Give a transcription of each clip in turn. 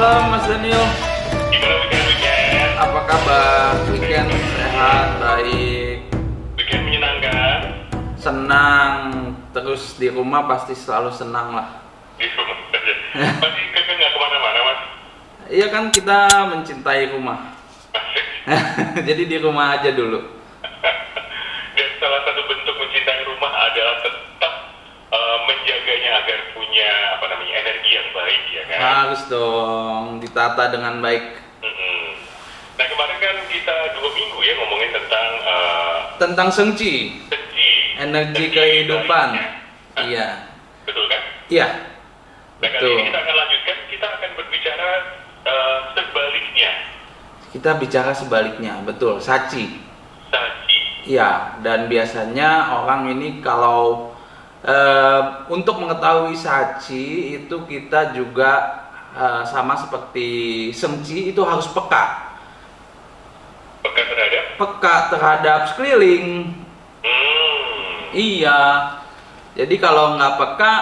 malam Mas Daniel. Gimana weekend? Apa kabar? Weekend sehat, baik, Weekend menyenangkan senang. Terus di rumah pasti selalu senang lah. di rumah saja. Masih kakak nggak kemana-mana mas? Iya kan kita mencintai rumah. Masih. Jadi di rumah aja dulu. Dan salah satu bentuk mencintai rumah adalah tetap menjaganya agar punya energi yang baik ya kan? Harus dong ditata dengan baik. Mm-mm. Nah kemarin kan kita 2 minggu ya ngomongin tentang Tentang sengci, energi kehidupan. baliknya. Hah? Iya, Betul kan? iya, Nah kali betul. ini kita akan lanjutkan, kita akan berbicara sebaliknya, Kita bicara sebaliknya, betul. Saci. saji. Iya, dan biasanya orang ini kalau untuk mengetahui saci itu kita juga sama seperti sengci itu harus Peka terhadap peka terhadap sekeliling. Iya, jadi kalau nggak peka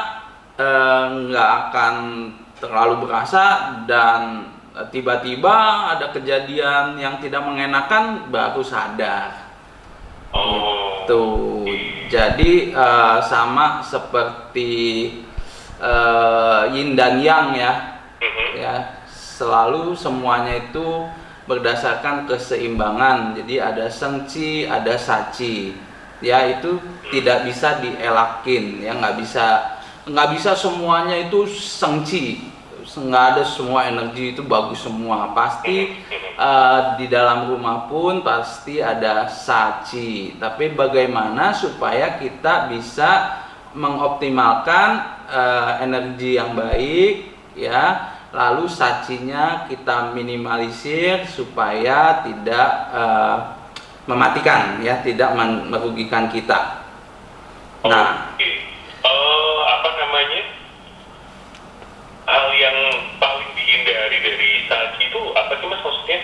nggak akan terlalu berasa dan tiba-tiba ada kejadian yang tidak mengenakan baru sadar. Oh. Tuh, jadi sama seperti yin dan yang ya, Mhm. ya selalu semuanya itu berdasarkan keseimbangan. Jadi ada sengci, ada saci. Ya itu tidak bisa dielakin, ya nggak bisa semuanya itu sengci. Nggak ada semua energi itu bagus semua. Pasti di dalam rumah pun pasti ada saci. Tapi bagaimana supaya kita bisa mengoptimalkan energi yang baik, ya, lalu sacinya kita minimalisir supaya tidak mematikan, ya, tidak merugikan kita. Nah, Oke. Apa namanya? Hal yang paling dihindari dari saji itu apa sih mas maksudnya?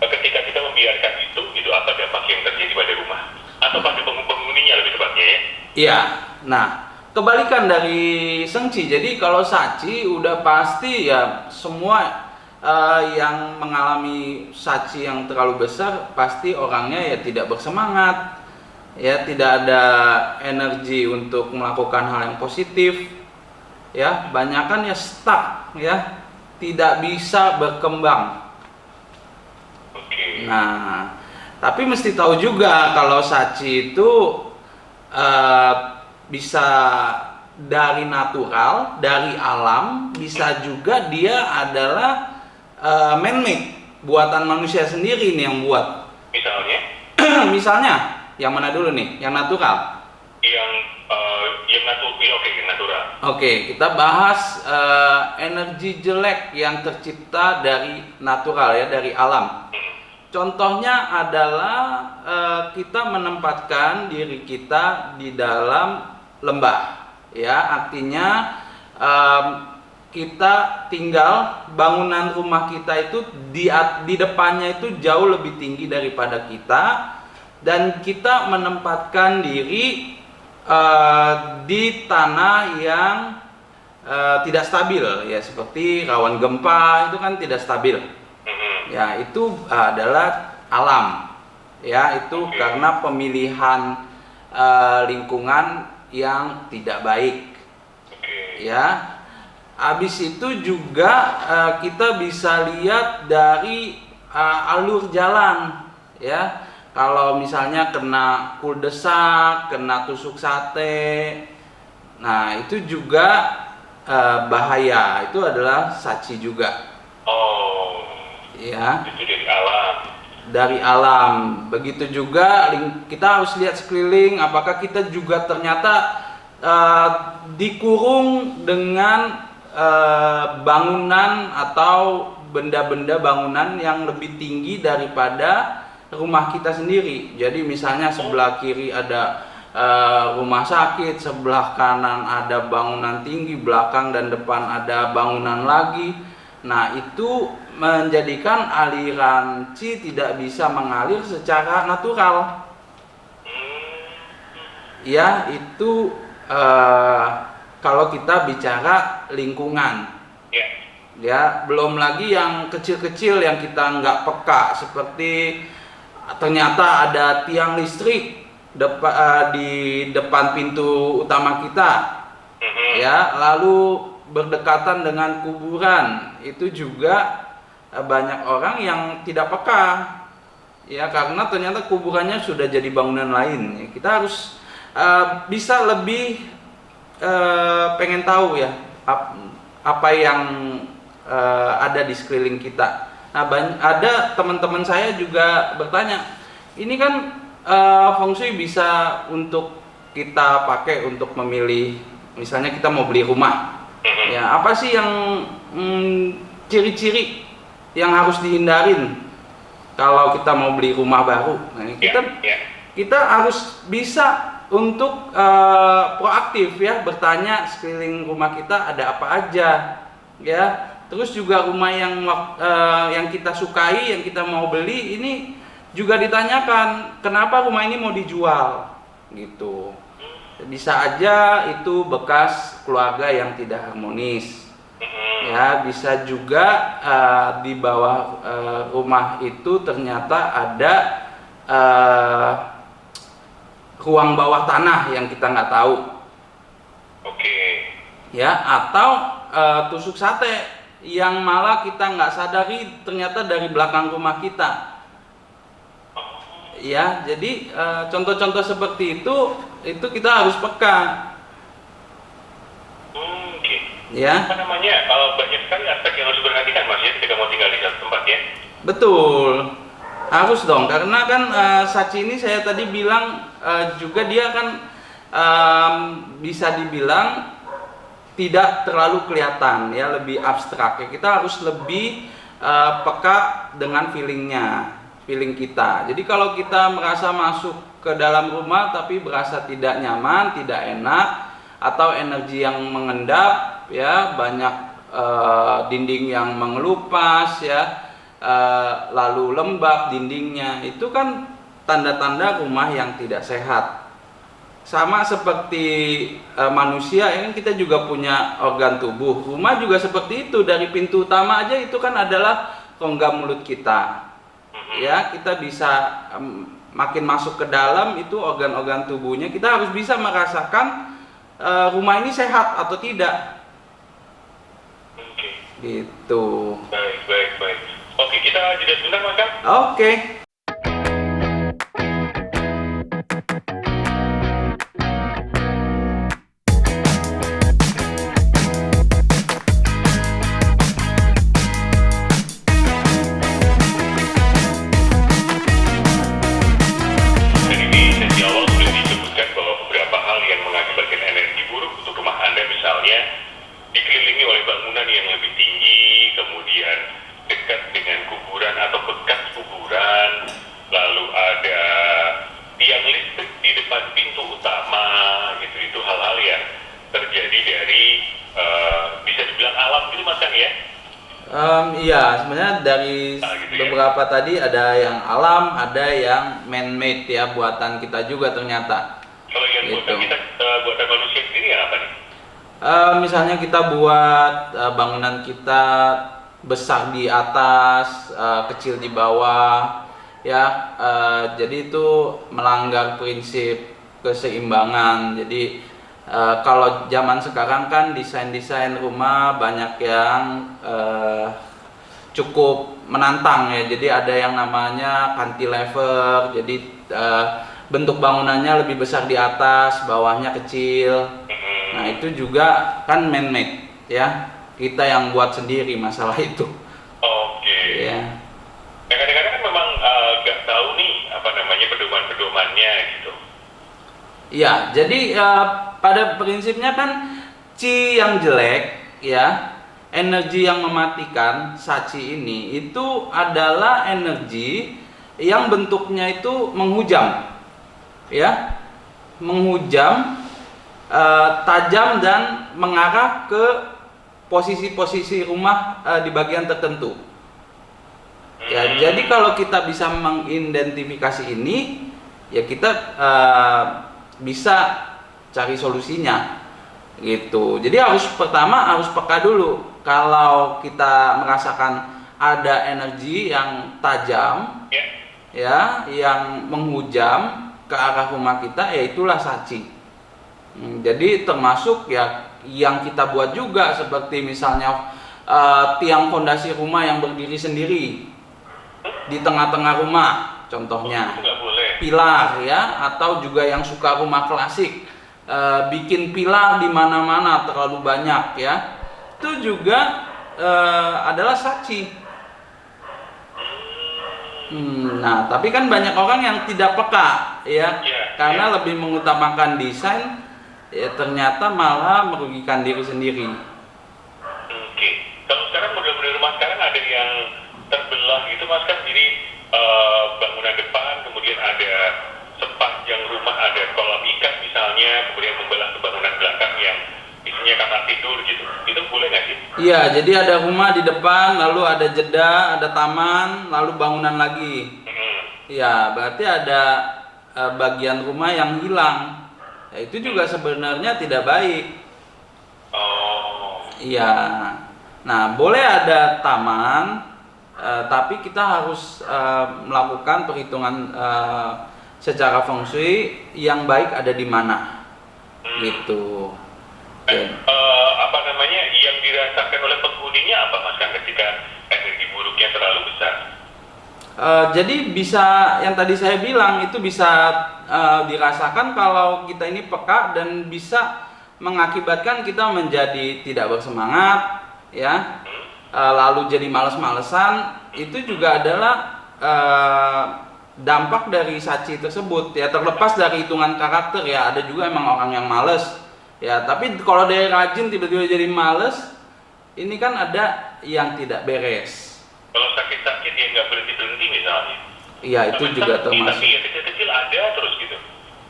Ketika kita membiarkan itu, apa dampak yang terjadi pada rumah atau pada penghuninya lebih tepatnya ya? iya. Nah, kebalikan dari sengci. Jadi kalau saci udah pasti ya semua yang mengalami saci yang terlalu besar pasti orangnya ya tidak bersemangat, ya tidak ada energi untuk melakukan hal yang positif, ya banyakan ya stuck, ya tidak bisa berkembang. Oke. Nah, tapi mesti tahu juga kalau saci itu eh, bisa dari natural, dari alam, bisa juga dia adalah man-made, buatan manusia sendiri nih yang buat. Misalnya Misalnya, yang mana dulu nih? Yang natural. yang natural, oke yang natural. Oke, kita bahas energi jelek yang tercipta dari natural, ya, dari alam. Contohnya adalah kita menempatkan diri kita di dalam lembah, ya, artinya kita tinggal, bangunan rumah kita itu di depannya itu jauh lebih tinggi daripada kita, dan kita menempatkan diri di tanah yang tidak stabil, ya, seperti rawan gempa itu kan tidak stabil. Ya, itu adalah alam. Ya, itu karena pemilihan lingkungan yang tidak baik. Oke. Ya. Habis itu juga kita bisa lihat dari alur jalan, ya. Kalau misalnya kena kuldesak, kena tusuk sate, nah itu juga bahaya. Itu adalah saci juga. Oh, Ya, itu dari alam. dari alam. Begitu juga kita harus lihat sekeliling, apakah kita juga ternyata dikurung dengan bangunan atau benda-benda bangunan yang lebih tinggi daripada rumah kita sendiri. Jadi misalnya sebelah kiri ada rumah sakit, sebelah kanan ada bangunan tinggi, belakang dan depan ada bangunan lagi. Nah, itu menjadikan aliran Qi tidak bisa mengalir secara natural. Ya, itu kalau kita bicara lingkungan. Ya. Ya, belum lagi yang kecil-kecil yang kita nggak peka, seperti ternyata ada tiang listrik di depan pintu utama kita, ya, lalu berdekatan dengan kuburan. Itu juga banyak orang yang tidak peka, ya, karena ternyata kuburannya sudah jadi bangunan lain. Kita harus bisa lebih pengen tahu ya apa yang ada di sekeliling kita. Nah, ada teman-teman saya juga bertanya, ini kan feng shui bisa untuk kita pakai untuk memilih, misalnya kita mau beli rumah, ya, apa sih yang ciri-ciri yang harus dihindarin kalau kita mau beli rumah baru? Nah, kita harus bisa untuk proaktif ya, bertanya sekeliling rumah kita ada apa aja, ya. Terus juga rumah yang kita sukai, yang kita mau beli, ini juga ditanyakan kenapa rumah ini mau dijual, gitu. Bisa aja itu bekas keluarga yang tidak harmonis, ya. Bisa juga di bawah rumah itu ternyata ada ruang bawah tanah yang kita nggak tahu. Ya, atau tusuk sate yang malah kita nggak sadari ternyata dari belakang rumah kita. Ya, jadi contoh-contoh seperti itu kita harus peka. Ya. Apa namanya? Banyak sekali aspek yang harus diperhatikan, Mas, ya, ketika mau tinggal di satu tempat, ya. Betul. Harus dong, karena kan saci ini saya tadi bilang juga dia kan bisa dibilang tidak terlalu kelihatan, ya, lebih abstrak, ya. Kita harus lebih peka dengan feeling kita. Jadi kalau kita merasa masuk ke dalam rumah tapi berasa tidak nyaman, tidak enak, atau energi yang mengendap, ya, banyak dinding yang mengelupas, ya, lalu lembab dindingnya, itu kan tanda-tanda rumah yang tidak sehat. Sama seperti manusia, ini kita juga punya organ tubuh. Rumah juga seperti itu, dari pintu utama aja itu kan adalah rongga mulut kita. Ya, kita bisa makin masuk ke dalam itu organ-organ tubuhnya, kita harus bisa merasakan rumah ini sehat atau tidak. Gitu. Baik. Oke, kita jeda sebentar, Mas. Oke. Dikelilingi oleh bangunan yang lebih tinggi, kemudian dekat dengan kuburan atau bekas kuburan, lalu ada tiang listrik di depan pintu utama, gitu. Itu hal-hal yang terjadi dari bisa dibilang alam gitu, Mas, kan, ya? Iya, sebenarnya dari gitu, beberapa tadi ada yang alam, ada yang man-made, ya, buatan kita juga ternyata. Kalau yang gitu. buatan manusia sendiri yang apa nih? Misalnya kita buat bangunan kita besar di atas, kecil di bawah, ya. Jadi itu melanggar prinsip keseimbangan. Jadi kalau zaman sekarang kan desain-desain rumah banyak yang cukup menantang, ya. Jadi ada yang namanya cantilever. Jadi bentuk bangunannya lebih besar di atas, bawahnya kecil. Nah, itu juga kan man-made, ya. Kita yang buat sendiri masalah itu. Oke. Ya. Nah, kadang-kadang kan memang nggak tahu nih apa namanya pedoman-pedomannya gitu. Ya, jadi pada prinsipnya kan qi yang jelek, ya, energi yang mematikan, saci ini itu adalah energi yang bentuknya itu menghujam, ya, menghujam, tajam dan mengarah ke posisi-posisi rumah di bagian tertentu. Ya, jadi kalau kita bisa mengidentifikasi ini, ya kita bisa cari solusinya, gitu. Jadi pertama harus peka dulu. kalau kita merasakan ada energi yang tajam, Ya. ya, yang menghujam ke arah rumah kita, ya itulah saci. Jadi termasuk ya yang kita buat juga, seperti misalnya tiang fondasi rumah yang berdiri sendiri di tengah-tengah rumah, contohnya Itu nggak boleh. pilar ya, atau juga yang suka rumah klasik bikin pilar di mana-mana terlalu banyak ya, itu juga adalah saci. Nah, tapi kan banyak orang yang tidak peka ya, karena lebih mengutamakan desain, ya ternyata malah merugikan diri sendiri. Oke. Kalau sekarang model-model rumah sekarang ada yang terbelah gitu mas kan, jadi bangunan depan, kemudian ada sepanjang rumah ada kolam ikan misalnya, kemudian membelah ke bangunan belakang yang isinya kamar tidur gitu. Itu boleh nggak sih? Iya, jadi ada rumah di depan, lalu ada jeda, ada taman, lalu bangunan lagi. Iya, berarti ada bagian rumah yang hilang. Ya, itu juga sebenarnya tidak baik. Oh. Iya. Nah, boleh ada taman, tapi kita harus melakukan perhitungan secara feng shui yang baik ada di mana. Gitu. Apa namanya yang dirasakan oleh penghuninya apa mas kan ketika energi buruknya terlalu besar? Jadi bisa, yang tadi saya bilang itu bisa dirasakan kalau kita ini peka, dan bisa mengakibatkan kita menjadi tidak bersemangat ya, lalu jadi males-malesan. Itu juga adalah dampak dari saci tersebut ya, terlepas dari hitungan karakter ya. Ada juga emang orang yang males ya, tapi kalau dia rajin tiba-tiba jadi males, ini kan ada yang tidak beres. Kalau sakit-sakit dia nggak berhenti misalnya. Iya, itu juga termasuk. Tapi ya kecil-kecil ada terus gitu.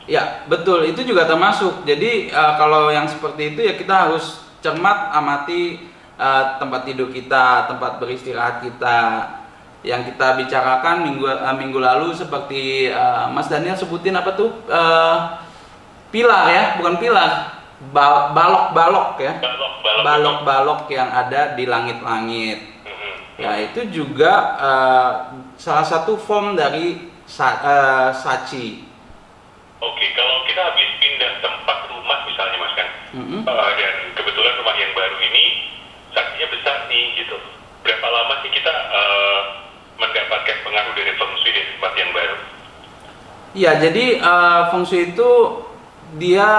Ya, betul, itu juga termasuk. Jadi kalau yang seperti itu ya kita harus cermat amati tempat tidur kita, tempat beristirahat kita. Yang kita bicarakan minggu lalu, seperti Mas Daniel sebutin apa tuh? Pilar ya, bukan pilar. Balok-balok ya. Balok-balok yang ada di langit-langit. Ya, itu juga salah satu form dari saci. Oke, kalau kita habis pindah tempat rumah misalnya mas kan, dan kebetulan rumah yang baru ini saksinya besar nih gitu. Berapa lama sih kita mendapatkan pengaruh dari feng shui dari tempat yang baru? Iya, jadi feng shui itu dia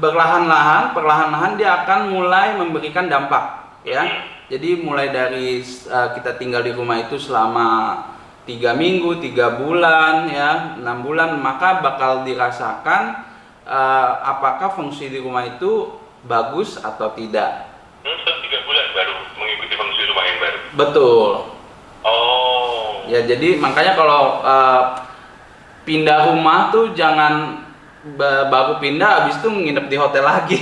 perlahan-lahan dia akan mulai memberikan dampak ya. Jadi mulai dari kita tinggal di rumah itu selama 3 minggu, 3 bulan ya, 6 bulan, maka bakal dirasakan apakah feng shui di rumah itu bagus atau tidak. Setelah 3 bulan baru mengikuti feng shui rumah yang baru. Betul. Oh. Ya, jadi makanya kalau pindah rumah tuh jangan baru pindah habis itu nginep di hotel lagi.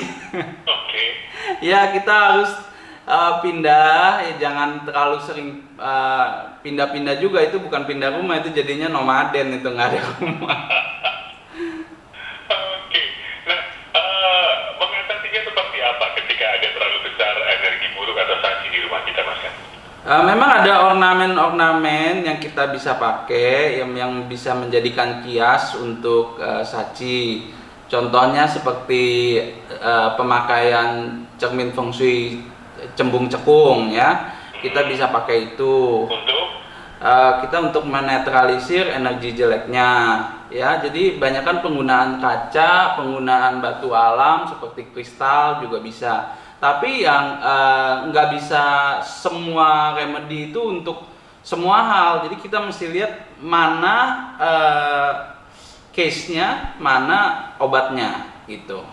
Oke. Ya, kita harus pindah, ya jangan terlalu sering pindah-pindah juga. Itu bukan pindah rumah, itu jadinya nomaden, itu nggak ada rumah. Oke. Nah, mengatasinya seperti apa ketika ada terlalu besar energi buruk atau saci di rumah kita mas kan? Memang ada ornamen-ornamen yang kita bisa pakai yang bisa menjadikan kias untuk saci. Contohnya seperti pemakaian cermin feng shui cembung cekung ya, kita bisa pakai itu. Untuk? Kita untuk menetralisir energi jeleknya ya. Jadi banyakkan penggunaan kaca, penggunaan batu alam seperti kristal juga bisa. Tapi yang nggak bisa semua remedi itu untuk semua hal. Jadi kita mesti lihat mana case-nya, mana obatnya gitu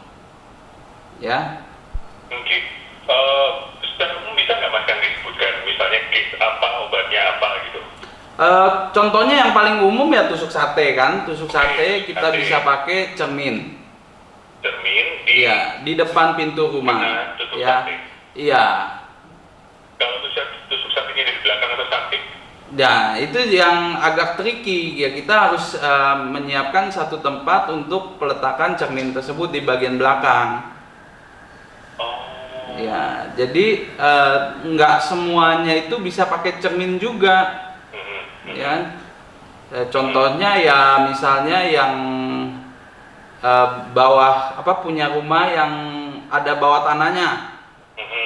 ya. Oke. Secara umum bisa nggak mas kan disebutkan misalnya case apa, obatnya apa gitu? Contohnya yang paling umum ya tusuk sate kan. Tusuk sate kita bisa pakai cermin. Cermin Iya, di depan pintu rumah. tusuk Ya. sate. Iya. Kalau tusuk satenya dari belakang atau samping? Nah, itu yang agak tricky ya. Kita harus menyiapkan satu tempat untuk peletakan cermin tersebut di bagian belakang. Ya, jadi nggak semuanya itu bisa pakai cermin juga, ya. Contohnya ya misalnya yang bawah apa punya rumah yang ada bawah tanahnya,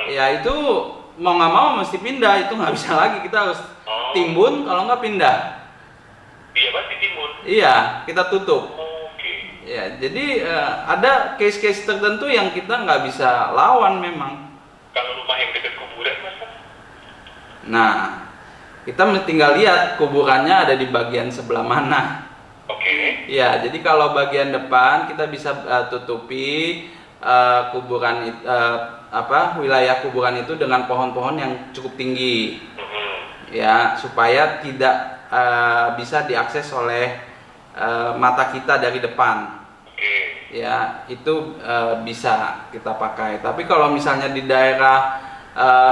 ya itu mau nggak mau mesti pindah, itu nggak bisa lagi, kita harus timbun, kalau nggak pindah. Iya pasti timbun. Iya, kita tutup. Oke. Ya, jadi ada case-case tertentu yang kita nggak bisa lawan memang. Kalau rumah yang dekat kuburan mas? Nah, kita tinggal lihat kuburannya ada di bagian sebelah mana. Oke. Ya, jadi kalau bagian depan kita bisa tutupi kuburan wilayah kuburan itu dengan pohon-pohon yang cukup tinggi. Ya, supaya tidak bisa diakses oleh mata kita dari depan. Ya, itu bisa kita pakai. Tapi kalau misalnya di daerah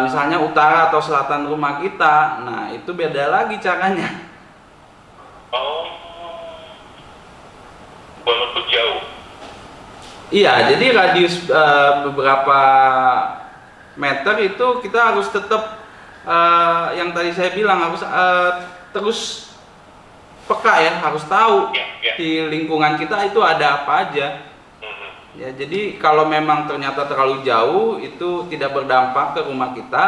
misalnya utara atau selatan rumah kita, nah itu beda lagi caranya. Oh, walaupun jauh. Iya, jadi radius beberapa meter itu kita harus tetap yang tadi saya bilang harus terus peka ya, harus tahu di lingkungan kita itu ada apa aja. Ya, jadi kalau memang ternyata terlalu jauh itu tidak berdampak ke rumah kita,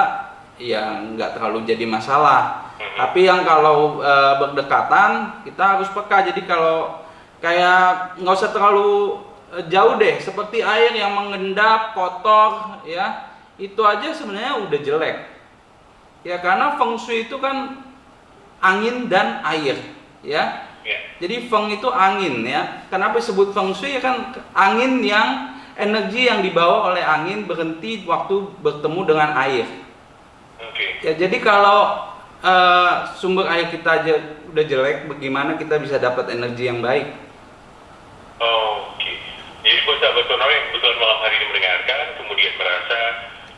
ya nggak terlalu jadi masalah. Tapi yang kalau berdekatan kita harus peka. Jadi kalau kayak nggak usah terlalu jauh deh, seperti air yang mengendap kotor, ya itu aja sebenarnya udah jelek. Ya karena feng shui itu kan angin dan air, ya. Jadi feng itu angin ya. Kenapa disebut feng shui? Ya kan angin yang energi yang dibawa oleh angin berhenti waktu bertemu dengan air. Ya jadi kalau sumber air kita aja udah jelek, bagaimana kita bisa dapat energi yang baik? Oke. Jadi buat sahabat Tono yang kebetulan malam hari ini mendengarkan, kemudian merasa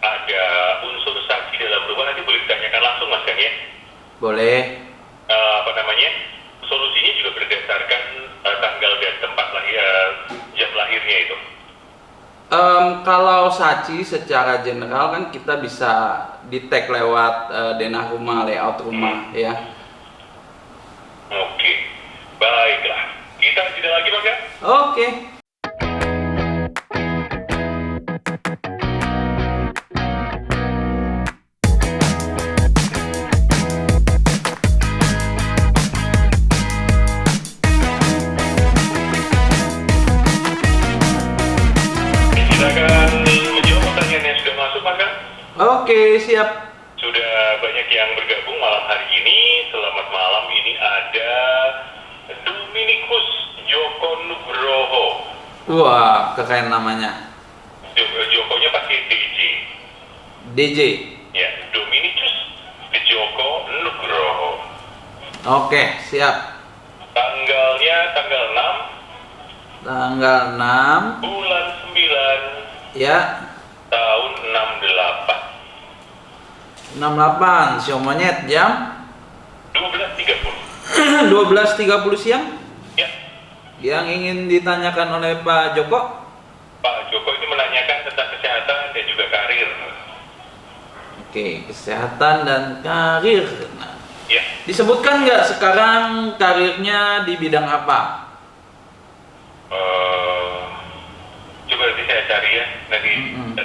ada unsur sakti dalam rumah, nanti boleh ditanyakan langsung mas kan ya? Boleh. Solusinya juga berdasarkan tanggal dan tempat lahir, jam lahirnya itu. Kalau saci secara general kan kita bisa di tag lewat denah rumah, layout rumah ya. Oke, baiklah. Kita tidak lagi mas ya? Oke. Oke, siap. Sudah banyak yang bergabung malam hari ini. Selamat malam, ini ada Dominikus Joko Nugroho. Wah, keren namanya. Jokonya pakai DJ. DJ. Ya, Dominikus Joko Nugroho. Oke, siap. Tanggalnya tanggal 6. Tanggal 6. Bulan 9. Ya. Tahun 68. 68, Sio Monyet jam 12.30. 12.30 siang? Ya. Yang ingin ditanyakan oleh Pak Joko? Pak Joko ini menanyakan tentang kesehatan dan juga karir. Oke, kesehatan dan karir. Nah, ya. Disebutkan nggak sekarang karirnya di bidang apa? Coba nanti saya cari ya, nanti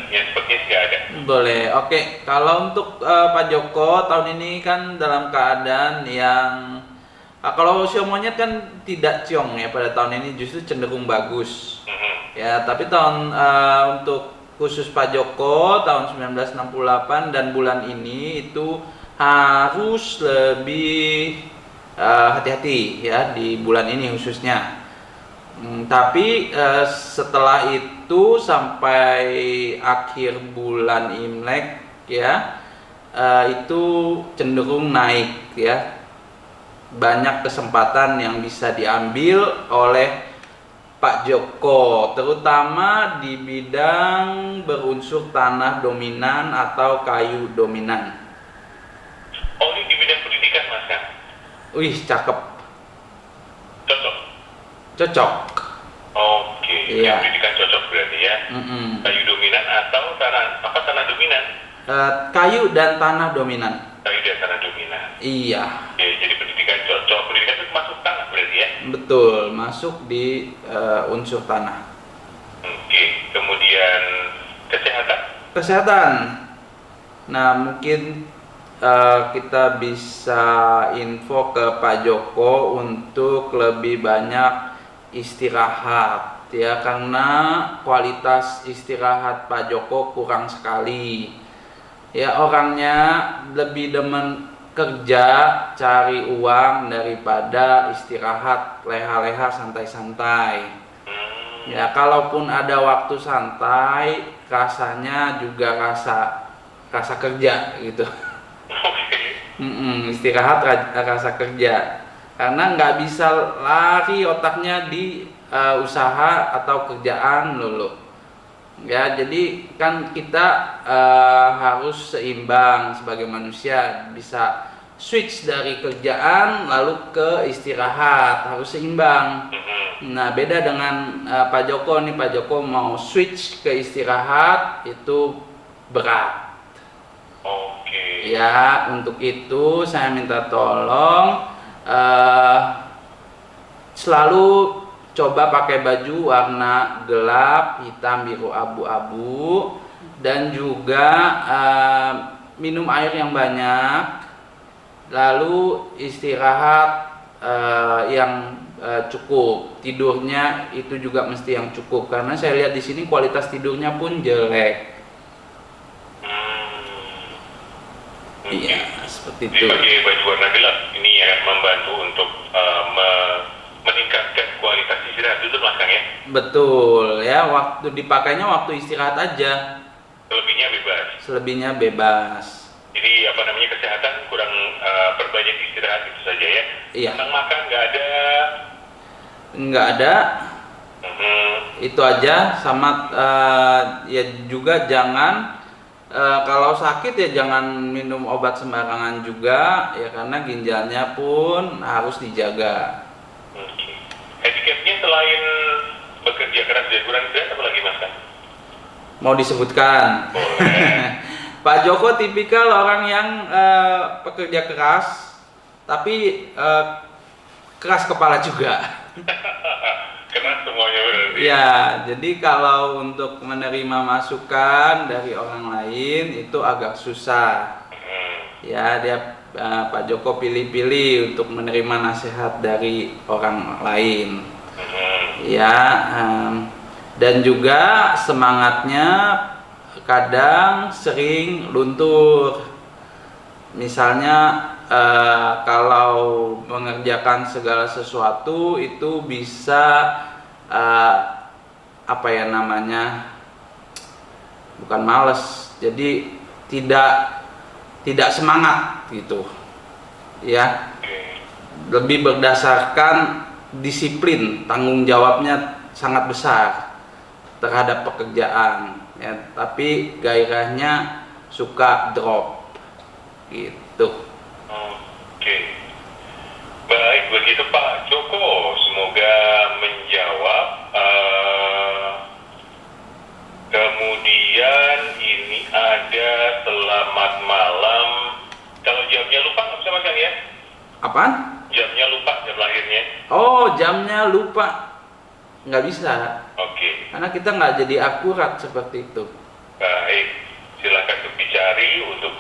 ya sepertinya nggak ada. Boleh, oke. Kalau untuk Pak Joko tahun ini kan dalam keadaan yang kalau Sio Monyet kan tidak ciong ya, pada tahun ini justru cenderung bagus. Ya, tapi tahun untuk khusus Pak Joko tahun 1968 dan bulan ini itu harus lebih hati-hati ya di bulan ini khususnya. Tapi setelah itu sampai akhir bulan Imlek ya itu cenderung naik ya, banyak kesempatan yang bisa diambil oleh Pak Joko, terutama di bidang berunsur tanah dominan atau kayu dominan. Oh, ini di bidang pendidikan mas kan? Wih, cakep. Cocok. Cocok. Oke. Oke. Iya. Pendidikan cocok berarti ya. Kayu dominan atau tanah dominan? Kayu dan tanah dominan. Kayu dan tanah dominan. Iya. Oke, jadi pendidikan cocok. Pendidikan itu masuk tanah berarti ya? Betul, masuk di unsur tanah. Oke. Kemudian kesehatan. Kesehatan. Nah, mungkin kita bisa info ke Pak Joko untuk lebih banyak istirahat ya, karena kualitas istirahat Pak Joko kurang sekali. Ya, orangnya lebih demen kerja cari uang daripada istirahat leha-leha santai-santai. Ya, kalaupun ada waktu santai, rasanya juga rasa kerja gitu. Istirahat rasa kerja, karena nggak bisa lari otaknya di usaha atau kerjaan dulu. Ya, jadi kan kita harus seimbang sebagai manusia, bisa switch dari kerjaan lalu ke istirahat, harus seimbang. Nah, beda dengan Pak Joko nih. Pak Joko mau switch ke istirahat itu berat. Oke. Ya, untuk itu saya minta tolong selalu coba pakai baju warna gelap, hitam, biru, abu-abu, dan juga minum air yang banyak, lalu istirahat yang cukup, tidurnya itu juga mesti yang cukup, karena saya lihat di sini kualitas tidurnya pun jelek. Iya, seperti itu. Jadi pakai baju warna gelap ini akan membantu untuk meningkatkan kualitas istirahat itu Mas Kang ya? Betul ya, waktu dipakainya waktu istirahat aja. Selebihnya bebas. Selebihnya bebas. Jadi apa namanya, kesehatan kurang perbanyak istirahat itu saja ya? Iya. Makan nggak ada? Nggak ada. Itu aja, sama ya juga jangan kalau sakit ya jangan minum obat sembarangan juga ya, karena ginjalnya pun harus dijaga. Handicapnya selain bekerja keras dan kurang istirahat apa lagi Mas Kang? Mau disebutkan? Boleh. Pak Joko tipikal orang yang pekerja keras, tapi keras kepala juga. Keras semuanya berarti. Ya, jadi kalau untuk menerima masukan dari orang lain itu agak susah. Ya, dia Pak Joko pilih-pilih untuk menerima nasihat dari orang lain. Ya, dan juga semangatnya kadang sering luntur. Misalnya kalau mengerjakan segala sesuatu itu bisa apa ya namanya, bukan males, jadi tidak semangat gitu ya, lebih berdasarkan disiplin, tanggung jawabnya sangat besar terhadap pekerjaan ya, tapi gairahnya suka drop gitu. Oke. Baik, begitu Pak Joko, semoga menjawab. Kemudian ini ada selamat malam. Kalau jamnya lupa nggak bisa Mas Kang ya? Apaan? Jamnya lupa, jam lahirnya. Oh, jamnya lupa, nggak bisa. Oke. Karena kita nggak jadi akurat seperti itu. Baik, silakan untuk dicari untuk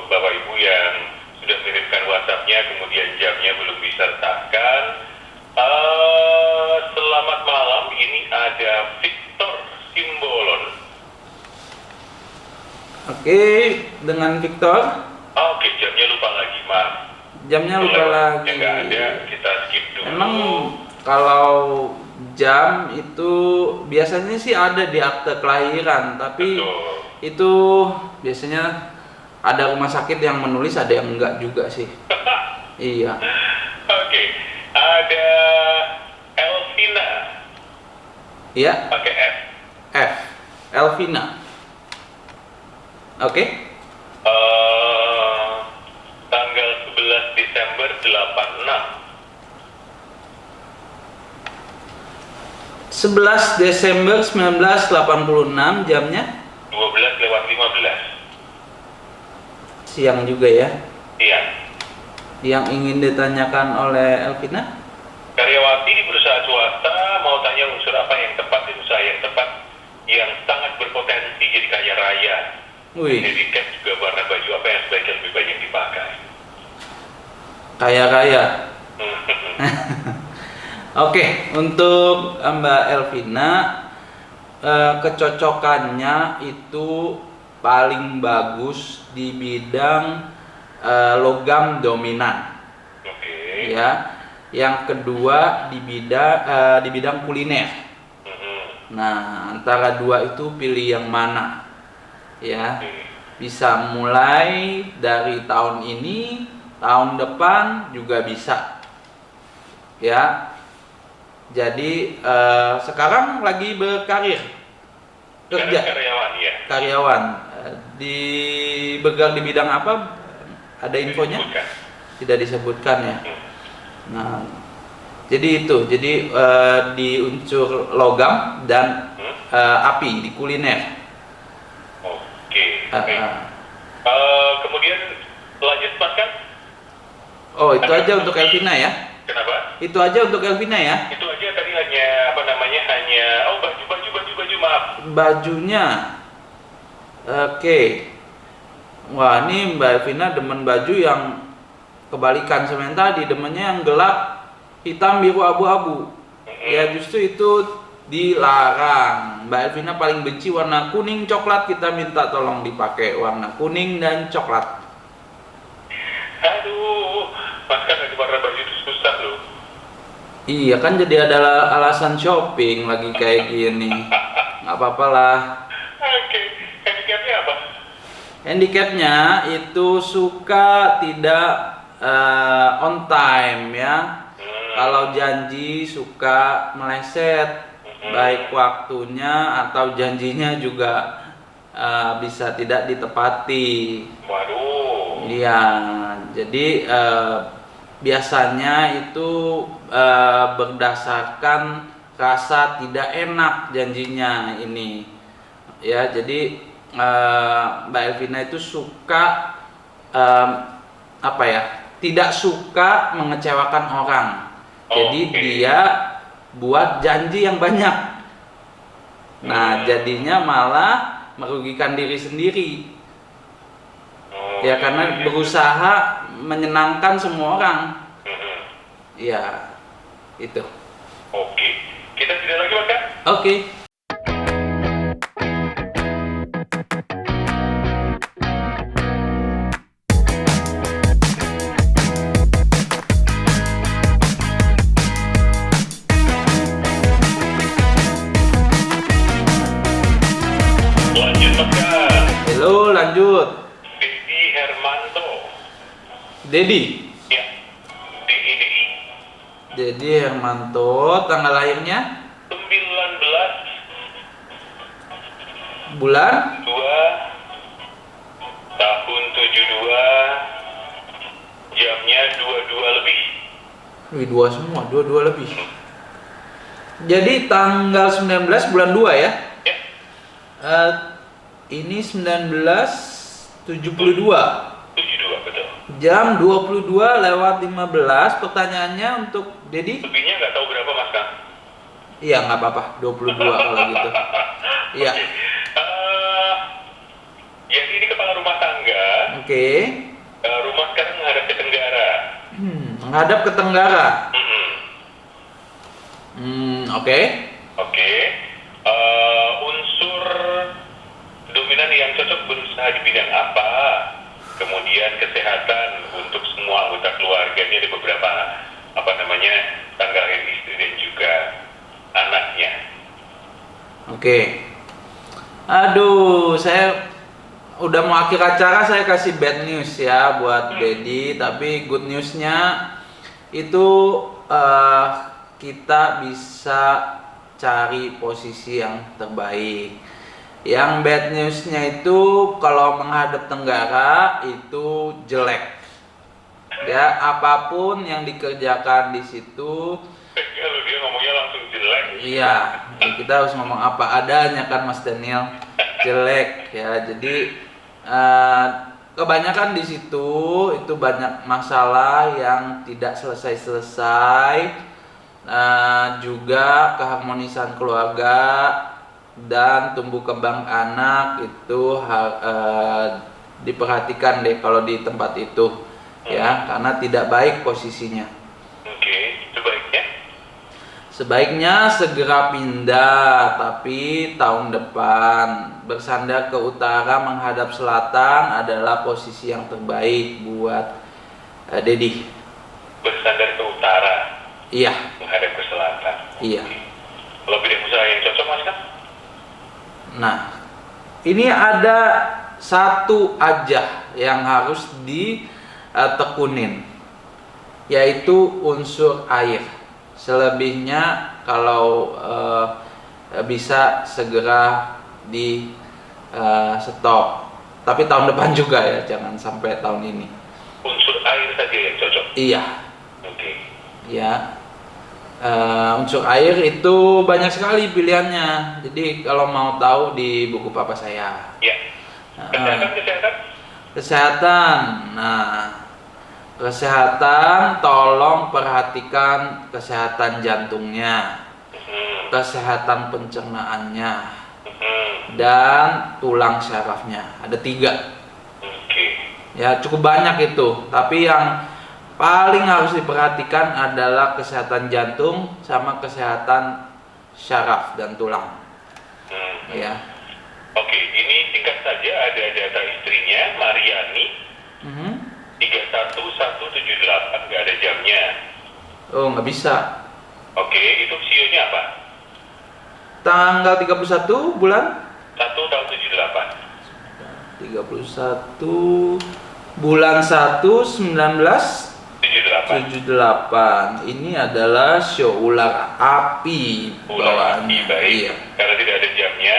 bapak ibu yang sudah mengirimkan WhatsApp-nya, kemudian jamnya belum disertakan. Selamat malam, ini ada Victor Simbolon. Oke, dengan Victor. Oke, jamnya lupa lagi, maaf. Jamnya lupa lagi. Yang nggak ada, kita skip dulu. Emang kalau jam itu biasanya sih ada di akte kelahiran, tapi Betul. itu biasanya ada rumah sakit yang menulis, ada yang enggak juga sih. Iya. Oke, ada Elvina. Iya. Pakai F. F. Elvina. Oke. Tanggal 11 Desember 86. 11 Desember 1986, jamnya 12:15. siang juga ya. Iya. Yang ingin ditanyakan oleh Elvina? Karyawati di perusahaan swasta mau tanya unsur apa yang tepat di usaha yang tepat yang sangat berpotensi jadi kaya raya. Wih, Jadi cap juga warna baju apa yang sebaiknya lebih banyak dipakai. kaya raya. Oke, untuk Mbak Elvina, kecocokannya itu paling bagus di bidang logam dominan. Oke. Ya. Yang kedua di bidang kuliner. Nah, antara dua itu pilih yang mana? Ya. Bisa mulai dari tahun ini, tahun depan juga bisa. Ya. Jadi sekarang lagi berkarir, kerja, Karyawan ya. karyawan. Bergerak di bidang apa? Ada infonya? Disebutkan. Tidak disebutkan ya. Nah, jadi itu. Jadi di unsur logam dan api di kuliner. Oke. Kemudian lanjut Mas kan? Oh, itu aja untuk Elvina ya. Kenapa? Itu aja untuk Elvina ya. Itu aja tadi hanya baju maaf. Bajunya. Oke. Wah, ini Mbak Elvina demen baju yang kebalikan semen tadi, demennya yang gelap, hitam, biru, abu-abu. Ya justru itu dilarang. Mbak Elvina paling benci warna kuning coklat, kita minta tolong dipakai warna kuning dan coklat. Aduh, Mas kan lagi warna baju itu susah loh. Iya kan, jadi ada alasan shopping lagi kayak gini. Nggak apa-apa lah. Oke, handicapnya apa? Handicapnya itu suka tidak on time ya. Kalau janji suka meleset, baik waktunya atau janjinya juga bisa tidak ditepati. Waduh. Iya, jadi biasanya itu berdasarkan rasa tidak enak janjinya ini. Ya, jadi Mbak Elvina itu suka apa ya? Tidak suka mengecewakan orang. Jadi dia buat janji yang banyak. Nah, jadinya malah merugikan diri sendiri. Ya, karena berusaha menyenangkan semua orang. Ya, itu. Oke. Kita tidak lagi Mas. Oke. Lanjut Mas. Halo, lanjut. Dedi Hermanto. Dedi. Ya. DIDI. Dedi Hermanto, tanggal lahirnya 19 bulan 2 tahun 72, jamnya 22 lebih. Wih, dua semua, dua lebih. Jadi tanggal 19 bulan 2 ya. Ya. Ini 1972. 72 betul. Jam 22:15. Pertanyaannya untuk Dedi? Lebihnya nggak tahu berapa Mas Kang. Iya, nggak apa-apa, 22 kalau gitu. Iya. Jadi ini kepala rumah tangga. Oke. Rumah sekarang menghadap ke tenggara. Menghadap ke tenggara. Oke. Oke. Unsur dominan yang cocok berusaha di bidang apa? Kemudian kesehatan untuk semua anggota keluarga. Ini ada beberapa tanggal lahir istri dan juga anaknya. Oke. Aduh, saya udah mau akhir acara, saya kasih bad news ya buat Dedi. Tapi good newsnya itu kita bisa cari posisi yang terbaik. Yang bad newsnya itu kalau menghadap tenggara itu jelek. Ya, apapun yang dikerjakan di situ. Kalau dia ngomongnya langsung jelek. jelek. Iya, kita harus ngomong apa adanya kan Mas Daniel. Jelek ya. Jadi kebanyakan di situ itu banyak masalah yang tidak selesai-selesai. Juga keharmonisan keluarga dan tumbuh kembang anak itu diperhatikan deh kalau di tempat itu ya, karena tidak baik posisinya. Oke, sebaiknya Sebaiknya segera pindah, tapi tahun depan. Bersandar ke utara menghadap selatan adalah posisi yang terbaik buat Dedi. bersandar ke utara, Iya, menghadap ke selatan. iya. Kalau bidang usaha yang cocok Mas kan? Nah, ini ada satu aja yang harus ditekunin, yaitu unsur air. Selebihnya kalau bisa segera di stop. Tapi tahun depan juga ya, jangan sampai tahun ini. Unsur air saja yang cocok. Iya, Oke. ya. Unsur air itu banyak sekali pilihannya. Jadi kalau mau tahu di buku papa saya. Ya. Kesehatan. Kesehatan. Nah, kesehatan tolong perhatikan kesehatan jantungnya, kesehatan pencernaannya, dan tulang syarafnya. Ada 3. Oke. Ya cukup banyak itu. Tapi yang paling harus diperhatikan adalah kesehatan jantung sama kesehatan syaraf dan tulang. Ya. Oke, ini singkat saja, ada data istrinya, Mariani, 31178, nggak ada jamnya. Oh, nggak bisa. Oke, itu sionya apa? Tanggal 31 bulan 1 tahun 78. 31 bulan 1 78. 1978. Ini adalah show ular api Ular bawaannya. baik. Iya. Karena tidak ada jamnya,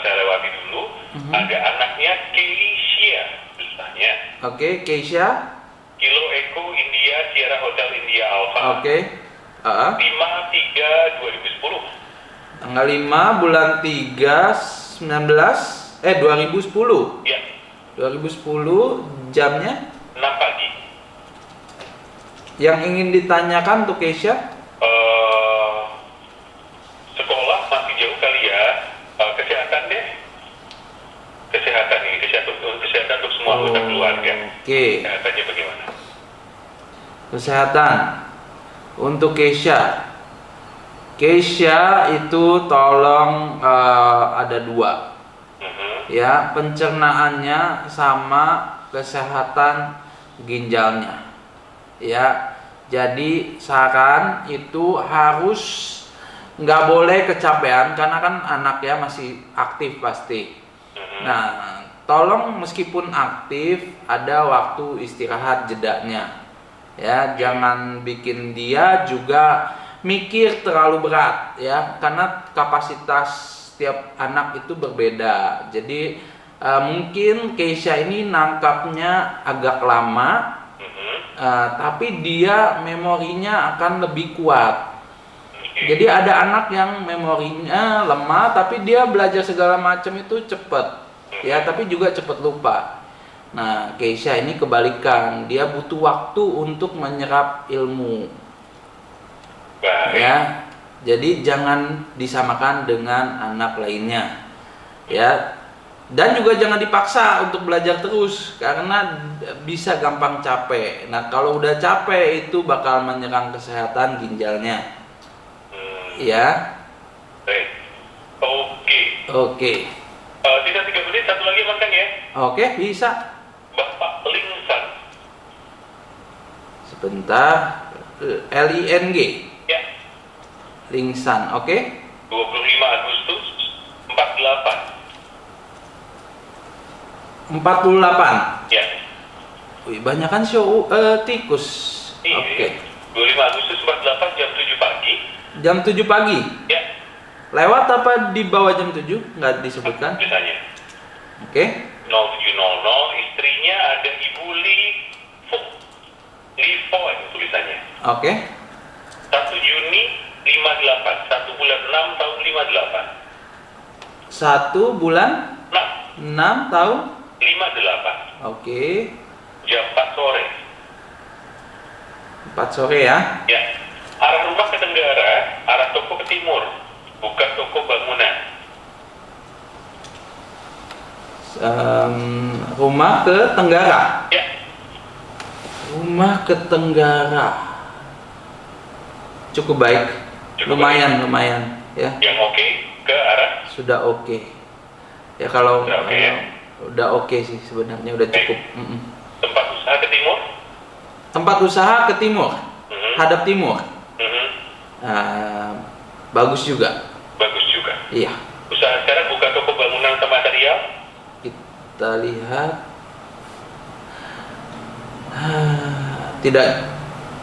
saya lewati dulu. Ada anaknya Keisha, tulisannya. Oke, Keisha. Kilo Eko India Sierra Hotel India Alpha. Oke. 5/3/2010. Tanggal 5 bulan 3 2010. Ya, 2010 jamnya 6 pagi. yang ingin ditanyakan untuk Keisha. Sekolah masih jauh kali ya. Kesehatan deh. Kesehatan ini, kesehatan untuk semua anggota keluarga. Oke. Kesehatannya bagaimana? Kesehatan untuk Keisha. Keisha itu tolong ada 2. Ya, pencernaannya sama kesehatan ginjalnya. Ya, jadi saran itu harus nggak boleh kecapean karena kan anak ya masih aktif pasti. Nah, tolong meskipun aktif ada waktu istirahat jedanya. Ya, jangan bikin dia juga mikir terlalu berat ya, karena kapasitas setiap anak itu berbeda. Jadi mungkin Keisha ini nangkapnya agak lama, tapi dia memorinya akan lebih kuat. Jadi ada anak yang memorinya lemah tapi dia belajar segala macam itu cepat ya, tapi juga cepat lupa. Nah, Keisha ini kebalikan, dia butuh waktu untuk menyerap ilmu. Ya, jadi jangan disamakan dengan anak lainnya. Ya. Dan juga jangan dipaksa untuk belajar terus karena bisa gampang capek. Nah, kalau udah capek itu bakal menyerang kesehatan ginjalnya. Ya. Baik. Oke. Oke. Sisa 3 menit, satu lagi makan ya. Oke, bisa. Bapak Lingsan. Sebentar. LING. Ya. Lingsan, oke. 25 Agustus 48. 48. Ya. Wih, banyak kan show tikus. Iya. Oke. 25 Agustus 48 jam 7 pagi. Jam 7 pagi. Ya. Lewat apa di bawah jam 7? Nggak disebutkan. Tulisannya. Oke. 0700, istrinya ada Ibu Livo itu tulisannya. Oke. 1 Juni 58, 1 bulan 6 tahun 58. 1 bulan 6, 6 tahun. 58. Oke. Jam 4 sore. 4 sore ya. Ya. Arah rumah ke tenggara, arah toko ke timur. Bukan toko bangunan. Rumah ke tenggara. Ya. Rumah ke tenggara. Cukup baik. Cukup Lumayan ya. Yang oke ke arah Sudah oke. Ya kalau Sudah oke, ya? Udah oke sih sebenarnya, udah cukup. tempat usaha ke timur. Tempat usaha ke timur. Mhm. Hadap timur. Mhm. Bagus juga. Bagus juga. Iya. Usaha sekarang buka toko bangunan atau material. Kita lihat. Tidak,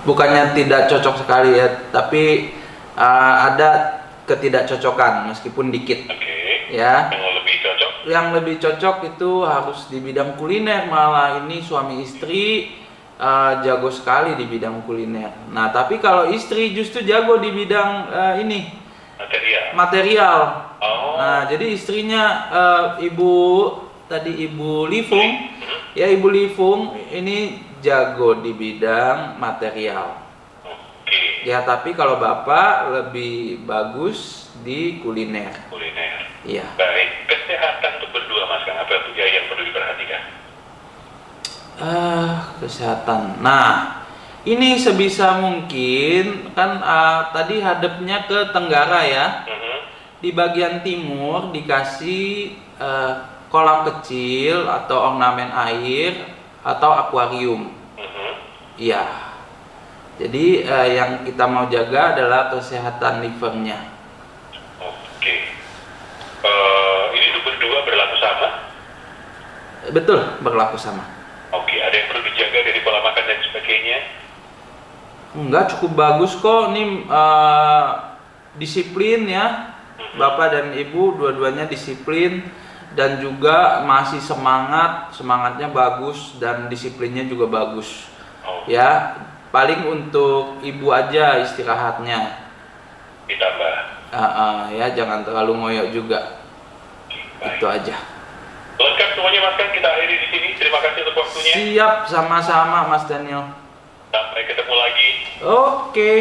bukannya tidak cocok sekali ya, tapi ada ketidakcocokan meskipun dikit. Oke. Ya. Yang lebih cocok. Yang lebih cocok itu harus di bidang kuliner, malah ini suami istri jago sekali di bidang kuliner. Nah, tapi kalau istri justru jago di bidang ini material. Oh. Nah, jadi istrinya Ibu Lifung, ya Ibu Lifung ini jago di bidang material. Oke. Ya, tapi kalau Bapak lebih bagus di kuliner. Kuliner. Iya. Baik. Kesehatan untuk berdua Mas Kang, apa yang perlu diperhatikan? Kesehatan. Nah, ini sebisa mungkin kan tadi hadapnya ke tenggara ya. Mhm. Di bagian timur dikasih kolam kecil atau ornamen air atau akuarium. Mhm. Iya. Jadi yang kita mau jaga adalah kesehatan livernya. Oke. Ini untuk berdua berlaku sama? Betul, berlaku sama. Oke, ada yang perlu dijaga dari pola makan dan sebagainya? Enggak, cukup bagus kok. Ini disiplin ya. Bapak dan Ibu dua-duanya disiplin dan juga masih semangatnya bagus dan disiplinnya juga bagus. Oh. Ya, paling untuk Ibu aja istirahatnya. Ditambah. Ya, jangan terlalu ngoyok juga. Baik. Itu aja. Lengkap semuanya Mas Kang, kita akhiri di sini. Terima kasih untuk waktunya. Siap, sama-sama Mas Daniel. Sampai ketemu lagi. Oke.